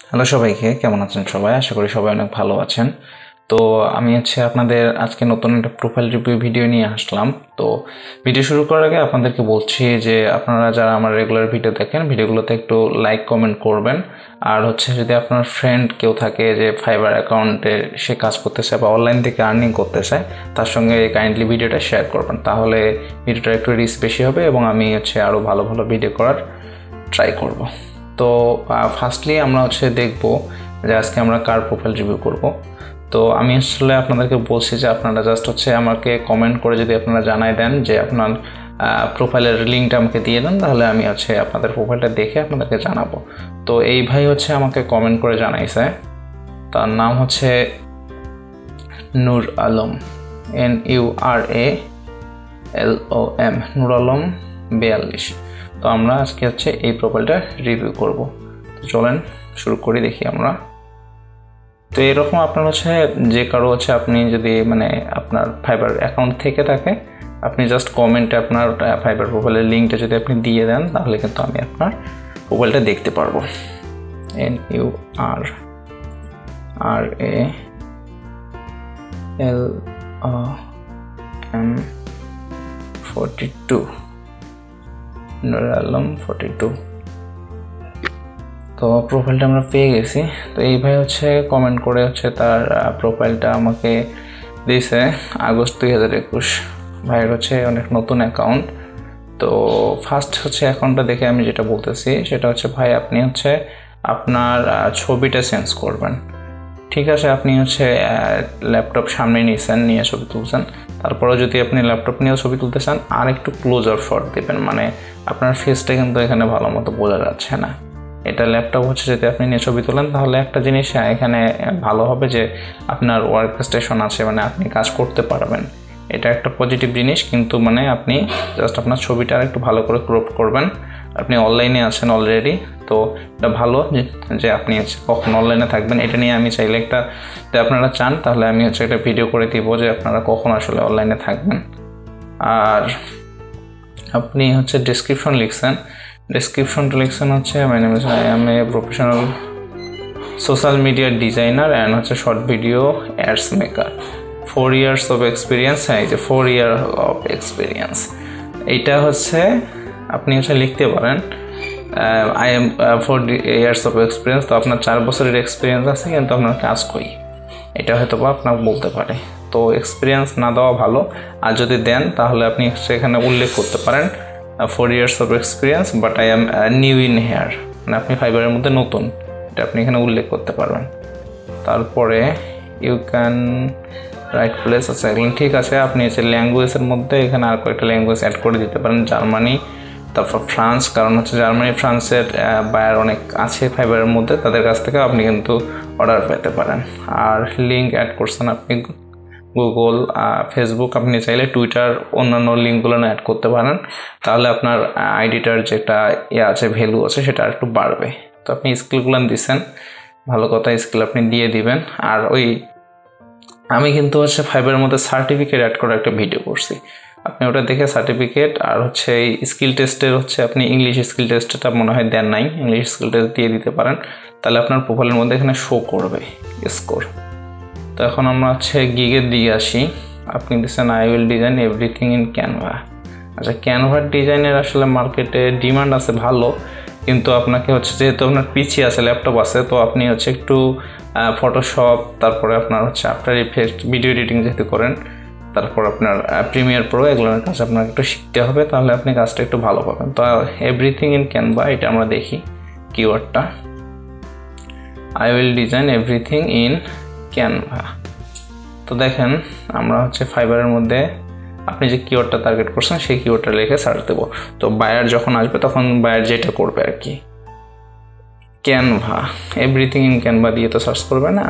Hello সবাইকে, কেমন আছেন সবাই? আশা করি সবাই অনেক ভালো আছেন। তো আমি আপনাদের আজকে নতুন একটা প্রোফাইল রিভিউ ভিডিও নিয়ে আসলাম। তো ভিডিও শুরু করার আগে আপনাদেরকে বলছি যে আপনারা যারা আমার রেগুলার ভিডিও দেখেন, ভিডিওগুলোতে একটু লাইক কমেন্ট করবেন। আর যদি আপনার ফ্রেন্ড কেউ থাকে যে ফাইবার অ্যাকাউন্টে সে কাজ করতে চায় বা অনলাইন থেকে আর্নিং করতে চায়, তার সঙ্গে কাইন্ডলি ভিডিওটা শেয়ার করবেন। তাহলে ভিডিওটা একটু রিচ বেশি হবে এবং আমি আরও ভালো ভালো ভিডিও করার ট্রাই করব। তো ফার্স্টলি আমরা দেখব যে আজকে আমরা কার প্রোফাইল রিভিউ করব। তো আমি আপনাদেরকে বলছি যে আপনারা জাস্ট আমাকে কমেন্ট করে যদি আপনারা জানাই দেন যে আপনার প্রোফাইলের লিঙ্কটা আমাকে দিয়ে দেন, তাহলে আমি আপনাদের প্রোফাইলটা দেখে আপনাদেরকে জানাবো। তো এই ভাই আমাকে কমেন্ট করে জানাইছে, তার নাম নূর আলম, NURALOM, নূর আলম 42। তো আমরা আজকে এই প্রোফাইলটা রিভিউ করব। তো চলেন শুরু করি, দেখি আমরা। তো এরকম আপনার যে কারো আপনি যদি আপনার ফাইবার অ্যাকাউন্ট থেকে থাকে, আপনি জাস্ট কমেন্টে আপনার ফাইবার প্রোফাইলের লিঙ্কটা যদি আপনি দিয়ে দেন, তাহলে কিন্তু আমি আপনার প্রোফাইলটা দেখতে পারবো। NURALOM 42, নূর আলম 42। তো প্রোফাইলটা আমরা পেয়ে গেছি। তো এই ভাই কমেন্ট করে তার প্রোফাইলটা আমাকে দিয়েছে আগস্ট 2021। ভাইয়ের অনেক নতুন অ্যাকাউন্ট। তো ফার্স্ট অ্যাকাউন্টটা দেখে আমি যেটা বলতেছি সেটা ভাই আপনি আপনার ছবিটা চেঞ্জ করবেন। ঠিক আছে, আপনি ল্যাপটপ সামনে নিয়েছেন, নিয়ে ছবি তুলছেন। তারপরে যদি আপনি ল্যাপটপ নিয়েও ছবি তুলতে চান, আর একটু ক্লোজার শট দেবেন, আপনার ফেসটা কিন্তু এখানে ভালো মতো বোঝা যাচ্ছে না। এটা ল্যাপটপ যদি আপনি নিয়ে ছবি তোলেন, তাহলে একটা জিনিস এখানে ভালো হবে যে আপনার ওয়ার্ক স্টেশন আছে, আপনি কাজ করতে পারবেন। এটা একটা পজিটিভ জিনিস, কিন্তু আপনি জাস্ট আপনার ছবিটা একটু ভালো করে ক্রপ করবেন। আপনি অনলাইনে আছেন অলরেডি, তো এটা ভালো যে আপনি কখন অনলাইনে থাকবেন। এটা নিয়ে আমি চাইলে যদি আপনারা চান, তাহলে আমি একটা ভিডিও করে দিব যে আপনারা কখন আসলে অনলাইনে থাকবেন। আর আপনি ডেসক্রিপশন লিখছেন, ডেসক্রিপশনটা লিখছেন my name is I M a professional social media designer and short video ads maker, 4 years of experience। হ্যাঁ, এই যে 4 year of experience, এইটা আপনি লিখতে পারেন I am 4 years of experience। তো আপনার 4 বছরের এক্সপিরিয়েন্স আছে, কিন্তু আপনার কাজ কই, এটা হয়তো বা আপনাকে বলতে পারে। তো এক্সপিরিয়েন্স না দেওয়া ভালো, আর যদি দেন তাহলে আপনি সেখানে উল্লেখ করতে পারেন 4 years of experience but I am new in here, আপনি ফাইবারের মধ্যে নতুন, এটা আপনি এখানে উল্লেখ করতে পারবেন। তারপরে ইউ ক্যান রাইট প্লেস আছে, এগুলো ঠিক আছে। আপনি ল্যাঙ্গুয়েজের মধ্যে এখানে আর কয়েকটা ল্যাঙ্গুয়েজ অ্যাড করে দিতে পারেন, জার্মানি, তারপর ফ্রান্স, কারণ জার্মানি ফ্রান্সের বায়ার অনেক আছে ফাইবারের মধ্যে, তাদের কাছ থেকে আপনি কিন্তু অর্ডার পেতে পারেন। আর লিঙ্ক অ্যাড করছেন আপনি গুগল, ফেসবুক, আপনি চাইলে টুইটার, অন্যান্য লিঙ্কগুলো অ্যাড করতে পারেন, তাহলে আপনার আইডিটার যেটা আছে ভ্যালু আছে সেটা একটু বাড়বে। তো আপনি স্কিলগুলো দিচ্ছেন, ভালো কথা, স্কিল আপনি দিয়ে দিবেন। আর আমি কিন্তু ফাইবারের মধ্যে সার্টিফিকেট অ্যাড করার একটা ভিডিও করছি, আপনি ওটা দেখে সার্টিফিকেট আর এই স্কিল টেস্টের আপনি ইংলিশ স্কিল টেস্টটা মনে হয় দেন নাই, ইংলিশ স্কিল টেস্ট দিয়ে দিতে পারেন, তাহলে আপনার প্রোফাইলের মধ্যে এখানে শো করবে স্কোর। তো এখন আমরা গিগের দিকে আসি। আপনি দিচ্ছেন I will design everything in Canva. আচ্ছা, ক্যানভার ডিজাইনের আসলে মার্কেটে ডিমান্ড আছে ভালো, কিন্তু আপনাকে যেহেতু আপনার পিসি আছে, ল্যাপটপ আছে, তো আপনি একটু ফটোশপ, তারপরে আপনার আফটার ইফেক্ট, ভিডিও এডিটিং যেহেতু করেন, তারপর আপনার প্রিমিয়ার প্রো, এগুলোর কাজ আপনাকে একটু শিখতে হবে, তাহলে আপনি কাজটা একটু ভালো পাবেন। তো এভরিথিং ইন ক্যানভা, এটা আমরা দেখি কিওয়ার্ডটা, I will design everything in Canva. তো দেখেন আমরা ফাইবারের মধ্যে আপনি যে কিওয়ার্ডটা টার্গেট করছেন সেই কিওয়ার্ডটা লিখে সার্চ দেবো। তো বায়ার যখন আসবে তখন বায়ার যেটা করবে আর কি, ক্যানভা, এভরিথিং ইন ক্যানভা দিয়ে তো সার্চ করবে না,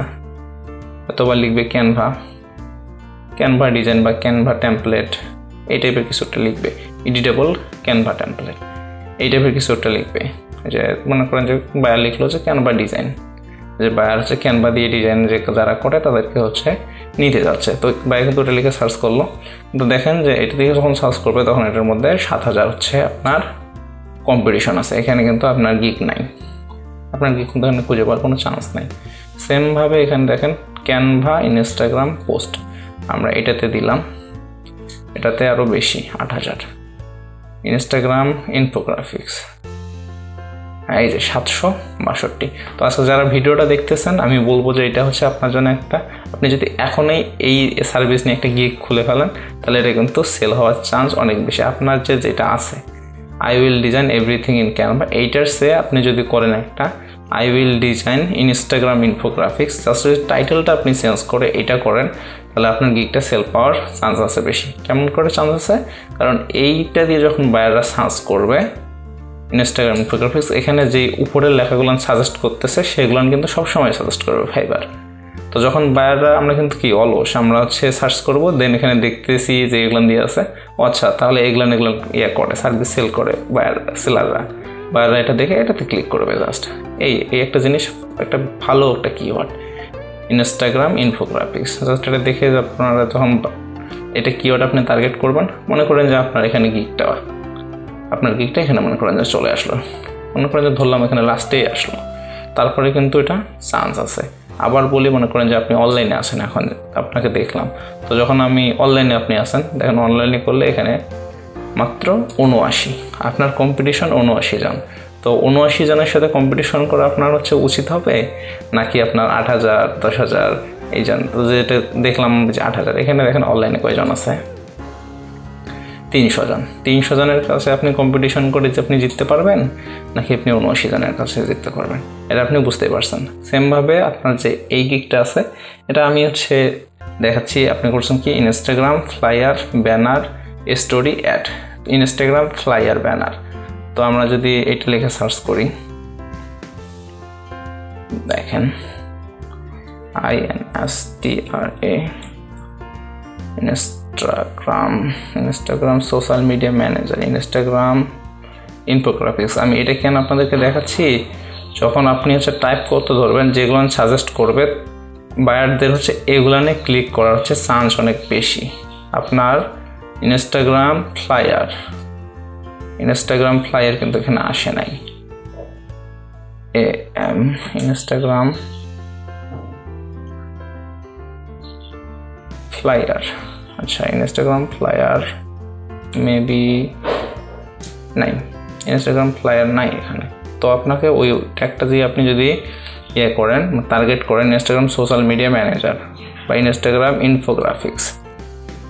অথবা লিখবে ক্যানভা ডিজাইন বা ক্যানভা টেমপ্লেট, এই টাইপের কিছু একটা লিখবে, এডিটেবল ক্যানভা টেমপ্লেট, এই টাইপের কিছু একটা লিখবে। যে মনে করেন যে বায়ার লিখলো যে ক্যানভা ডিজাইন, যে বায়ার ক্যানভা দিয়ে ডিজাইন যে যারা করে তাদেরকে নিতে যাচ্ছে। তো বায়ার কিন্তু ওটা লিখে সার্চ করলো, কিন্তু দেখেন যে এটা দিয়ে যখন সার্চ করবে তখন এটার মধ্যে 7000 আপনার কম্পিটিশন আছে, এখানে কিন্তু আপনার গিগ নাই। আপনার গিগ কিন্তু এখানে খুঁজে পাওয়ার কোনো চান্স নেই। সেমভাবে এখানে দেখেন ক্যানভা ইনস্টাগ্রাম পোস্ট, আমরা এটাতে দিলাম, এটাতে আরও বেশি 8,000। ইনস্টাগ্রাম ইনফোগ্রাফিক্স এই যে 762। তো আজকে যারা ভিডিওটা দেখতেছেন আমি বলবো যে এটা হচ্ছে আপনার জন্য একটা, আপনি যদি এখনই এই সার্ভিস নিয়ে একটা গিগ খুলে ফেলেন তাহলে এটা কিন্তু সেল হওয়ার চান্স অনেক বেশি। আপনার যেটা আছে I will design everything in Canva, এইটার সে আপনি যদি করেন একটা I will design Instagram infographics, just যদি টাইটেলটা আপনি চেঞ্জ করে এটা করেন তাহলে আপনার গিগটা সেল পাওয়ার চান্স আছে বেশি। কেমন করে চান্স আছে? কারণ এইটা দিয়ে যখন বায়াররা সার্চ করবে ইনস্টাগ্রাম ইনফোগ্রাফিক্স, এখানে যে উপরের লেখাগুলো সাজেস্ট করতেছে সেগুলো কিন্তু সবসময় সাজেস্ট করবে ফাইবার। তো যখন বায়াররা, আমরা কিন্তু কি অলস, আমরা হচ্ছে সার্চ করবো, দেন এখানে দেখতেছি যে এগুলো দিয়ে আছে, আচ্ছা তাহলে এগুলো ইয়ে করে সার্ভিস সেল করে বায়াররা এটা দেখে এটাতে ক্লিক করবে জাস্ট। এই একটা জিনিস, একটা ভালো একটা কিওয়ার্ড ইনস্টাগ্রাম ইনফোগ্রাফিক্স, জাস্ট এটা দেখে আপনারা যখন এটা কিওয়ার্ড আপনি টার্গেট করবেন, মনে করেন যে আপনার এখানে আপনার গিগটা এখানে মনে করেন যে চলে আসলো, মনে করেন যে ধরলাম এখানে লাস্টেই আসলো, তারপরে কিন্তু এটা চান্স আছে। আবার বলি, মনে করেন যে আপনি অনলাইনে আসেন, এখন আপনাকে দেখলাম, তো যখন আমি অনলাইনে আপনি আসেন, দেখেন অনলাইনে করলে এখানে মাত্র 79, আপনার কম্পিটিশন 79 জন। তো 79 জনের সাথে কম্পিটিশন করা আপনার হচ্ছে উচিত হবে নাকি আপনার 8,000 10,000 এই জন? তো যেটা দেখলাম যে 8,000, এখানে দেখেন অনলাইনে কয়জন আছে? 300 জন। 300 জনের কাছে আপনি কম্পিটিশন করে যে আপনি জিততে পারবেন নাকি আপনি 79 জনের কাছে জিততে পারবেন, এটা আপনি বুঝতেই পারছেন। সেমভাবে আপনার যে এই গিগটা আছে, এটা আমি হচ্ছে দেখাচ্ছি। আপনি করছেন কি Instagram flyer banner story ad, Instagram flyer banner. তো আমরা যদি এটা লিখে সার্চ করি, দেখেন INSTRA Instagram social media manager, Instagram infographics. আমি এটা কেন আপনাদেরকে দেখাচ্ছি, যখন আপনি হচ্ছে টাইপ করতে ধরবেন, যেগুলো সাজেস্ট করবে বায়ারদের হচ্ছে এগুলো নিয়ে ক্লিক করার হচ্ছে চান্স অনেক বেশি। আপনার ইনস্টাগ্রাম ফ্লায়ার কিন্তু এখানে আসে নাই, ইনস্টাগ্রাম ফ্লায়ার, আচ্ছা ইনস্টাগ্রাম ফ্লায়ার মেবি নাই, ইনস্টাগ্রাম ফ্লায়ার নাই এখানে। তো আপনাকে ওই ট্যাগটা দিয়ে আপনি যদি করেন, টার্গেট করেন ইনস্টাগ্রাম সোশ্যাল মিডিয়া ম্যানেজার বা ইনস্টাগ্রাম ইনফোগ্রাফিক্স,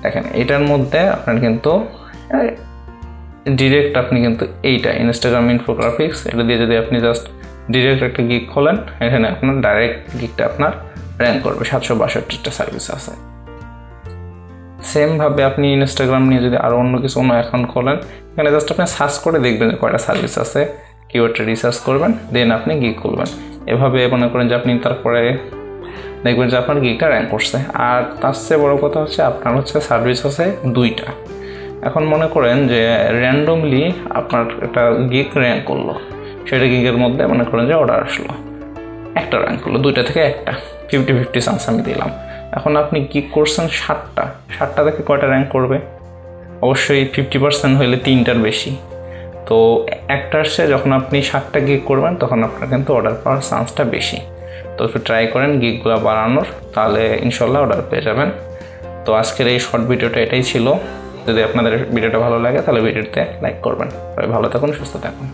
দেখেন এটার মধ্যে আপনার কিন্তু ডিরেক্ট আপনি কিন্তু এইটা ইনস্টাগ্রাম ইনফোগ্রাফিক্স এটা দিয়ে যদি আপনি জাস্ট ডিরেক্ট একটা গিগ খোলেন, এখানে আপনার ডাইরেক্ট গিগটা আপনার র্যাঙ্ক করবে। 762টা সার্ভিস আছে। সেমভাবে আপনি ইনস্টাগ্রাম নিয়ে যদি আরও অন্য অ্যাকাউন্ট খোলেন, এখানে জাস্ট আপনি সার্চ করে দেখবেন কয়টা সার্ভিস আছে, কিওয়ার্ডটা রিসার্চ করবেন, দেন আপনি গিগ খুলবেন। এভাবে মনে করেন যে আপনি তারপরে দেখবেন যে আপনার গিগটা র্যাঙ্ক করছে। আর তার চেয়ে বড় কথা হচ্ছে আপনার হচ্ছে সার্ভিস আছে 2টা। এখন মনে করেন যে র্যান্ডমলি আপনার একটা গিগ র্যাঙ্ক করলো, সেটা গিগের মধ্যে মনে করেন যে অর্ডার আসলো, একটা র্যাঙ্ক করলো, 2টা থেকে একটা, 50-50 চান্স আমি দিলাম। এখন আপনি গিগ করছেন 7টা থেকে কয়টা র্যাঙ্ক করবে? অবশ্যই 50% হইলে 3টার বেশি। তো একটার চেয়ে যখন আপনি 7টা গিগ করবেন তখন আপনার কিন্তু অর্ডার পাওয়ার চান্সটা বেশি। তো একটু ট্রাই করেন গিগগুলো বাড়ানোর, তাহলে ইনশাল্লাহ অর্ডার পেয়ে যাবেন। তো আজকের এই শর্ট ভিডিওটা এটাই ছিল। যদি আপনাদের ভিডিওটা ভালো লাগে তাহলে ভিডিওতে লাইক করবেন। সবাই ভালো থাকুন, সুস্থ থাকুন।